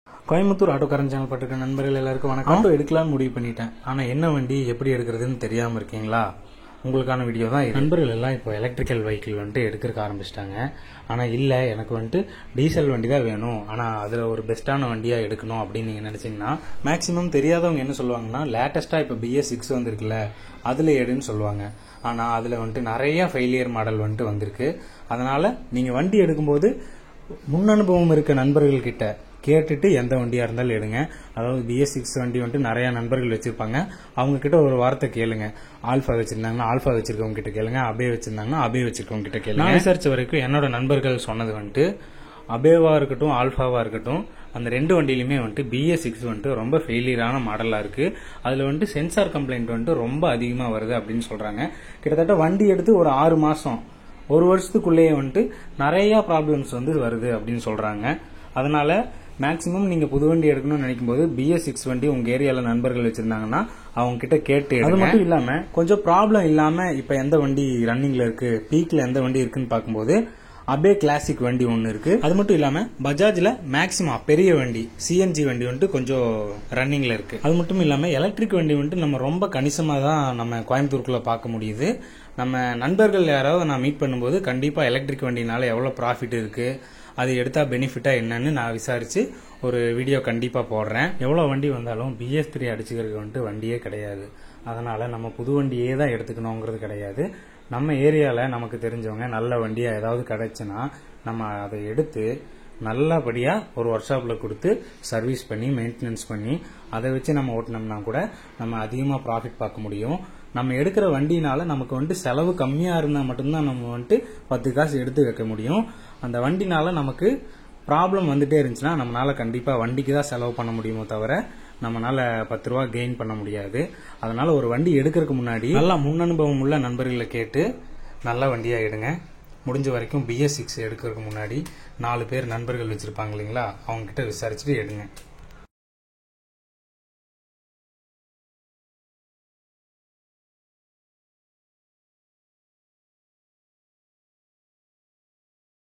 கோயம்புத்தூர் ஆட்டோக்காரன் சேனல் பட்டிருக்க நண்பர்கள் எல்லாருக்கும் வணக்கம். ஆட்டோ எடுக்கலாம்னு முடிவு பண்ணிட்டேன். ஆனால் என்ன வண்டி எப்படி எடுக்கிறதுன்னு தெரியாமல் இருக்கீங்களா? உங்களுக்கான வீடியோ தான். நண்பர்கள் எல்லாம் இப்போ எலக்ட்ரிக்கல் வெஹிக்கிள் எடுக்கிறக்க ஆரம்பிச்சிட்டாங்க. ஆனால் இல்லை, எனக்கு டீசல் வண்டி தான் வேணும், ஆனால் அதில் ஒரு பெஸ்ட்டான வண்டியாக எடுக்கணும் அப்படின்னு நீங்கள் நினச்சிங்கன்னா மேக்ஸிமம் தெரியாதவங்க என்ன சொல்லுவாங்கன்னா, லேட்டஸ்ட்டாக இப்போ BS6 வந்திருக்குல்ல அதில் எடுன்னு சொல்லுவாங்க. ஆனால் அதில் நிறைய ஃபெயிலியர் மாடல் வந்திருக்கு. அதனால் நீங்கள் வண்டி எடுக்கும்போது முன் அனுபவம் இருக்க நண்பர்கள் கிட்ட கேட்டுட்டு எந்த வண்டியா இருந்தாலும் எடுங்க. அதாவது BS6 வண்டி நிறைய நண்பர்கள் வச்சிருப்பாங்க. அவங்க கிட்ட ஒரு வார்த்தை கேளுங்க. ஆல்பா வச்சிருந்தாங்கன்னா ஆல்பா வச்சிருக்கவங்க கிட்ட கேளுங்க, அபே வச்சிருந்தாங்கன்னா அபே வச்சிருக்கவங்க கிட்ட கேளுங்க. நான் விசாரிச்ச வரைக்கும் என்னோட நண்பர்கள் சொன்னது அபேவா இருக்கட்டும் ஆல்பாவா இருக்கட்டும், அந்த ரெண்டு வண்டியிலுமே BS6 ரொம்ப ஃபெயிலியரான மாடலா இருக்கு. அதுல சென்சார் கம்ப்ளைண்ட் ரொம்ப அதிகமா வருது அப்படின்னு சொல்றாங்க. கிட்டத்தட்ட வண்டி எடுத்து ஒரு 6 மாசம் ஒரு வருஷத்துக்குள்ளேயே நிறைய ப்ராப்ளம்ஸ் வருது அப்படின்னு சொல்றாங்க. அதனால மேக்சிமம் நீங்க புது வண்டி எடுக்கணும்னு நினைக்கும் போது BS6 வண்டி உங்க ஏரியால நண்பர்கள் வச்சிருந்தாங்கன்னா அவங்க கிட்ட கேட்டு. அது மட்டும் இல்லாம கொஞ்சம் ப்ராப்ளம் இல்லாம இப்ப எந்த வண்டி ரன்னிங்ல இருக்கு, பீக்ல எந்த வண்டி இருக்குன்னு பார்க்கும்போது அபே கிளாசிக் வண்டி ஒன்னு இருக்கு. அது மட்டும் இல்லாம பஜாஜ்ல மேக்சிமா பெரிய வண்டி CNG வண்டி கொஞ்சம் ரன்னிங்ல இருக்கு. அது மட்டும் இல்லாம எலக்ட்ரிக் வண்டி நம்ம ரொம்ப கணிசமா தான் நம்ம கோயம்புத்தூருக்குள்ள பார்க்க முடியுது. நம்ம நண்பர்கள் யாராவது நான் மீட் பண்ணும்போது கண்டிப்பா எலக்ட்ரிக் வண்டினால எவ்வளவு ப்ராஃபிட் இருக்கு, அது எடுத்தா பெனிஃபிட்டா என்னன்னு நான் விசாரிச்சு ஒரு வீடியோ கண்டிப்பா போடுறேன். எவ்வளவு வண்டி வந்தாலும் BS3 அடிச்சுக்கிறதுக்கு வண்டியே கிடையாது. அதனால நம்ம புது வண்டியே தான் எடுத்துக்கணுங்கிறது கிடையாது. நம்ம ஏரியால நமக்கு தெரிஞ்சவங்க நல்ல வண்டியா ஏதாவது கிடைச்சுன்னா நம்ம அதை எடுத்து நல்லபடியா ஒரு ஒர்க் ஷாப்ல கொடுத்து சர்வீஸ் பண்ணி மெயின்டெனன்ஸ் பண்ணி அதை வச்சு நம்ம ஓட்டினோம்னா கூட நம்ம அதிகமா ப்ராஃபிட் பார்க்க முடியும். நம்ம எடுக்கிற வண்டினால நமக்கு செலவு கம்மியா இருந்தா மட்டும்தான் நம்ம 10 காசு எடுத்து வைக்க முடியும். அந்த வண்டினால நமக்கு ப்ராப்ளம் வந்துட்டே இருந்துச்சுன்னா நம்மளால கண்டிப்பா வண்டிக்கு தான் செலவு பண்ண முடியுமோ தவிர நம்மளால 10 ரூபா கெயின் பண்ண முடியாது. அதனால ஒரு வண்டி எடுக்கிறதுக்கு முன்னாடி நல்லா முன் அனுபவம் உள்ள நண்பர்களை கேட்டு நல்ல வண்டியா எடுங்க. முடிஞ்ச வரைக்கும் BS6 எடுக்கிறதுக்கு முன்னாடி 4 பேர் நண்பர்கள் வச்சிருப்பாங்க இல்லைங்களா, அவங்க கிட்ட விசாரிச்சுட்டு எடுங்க.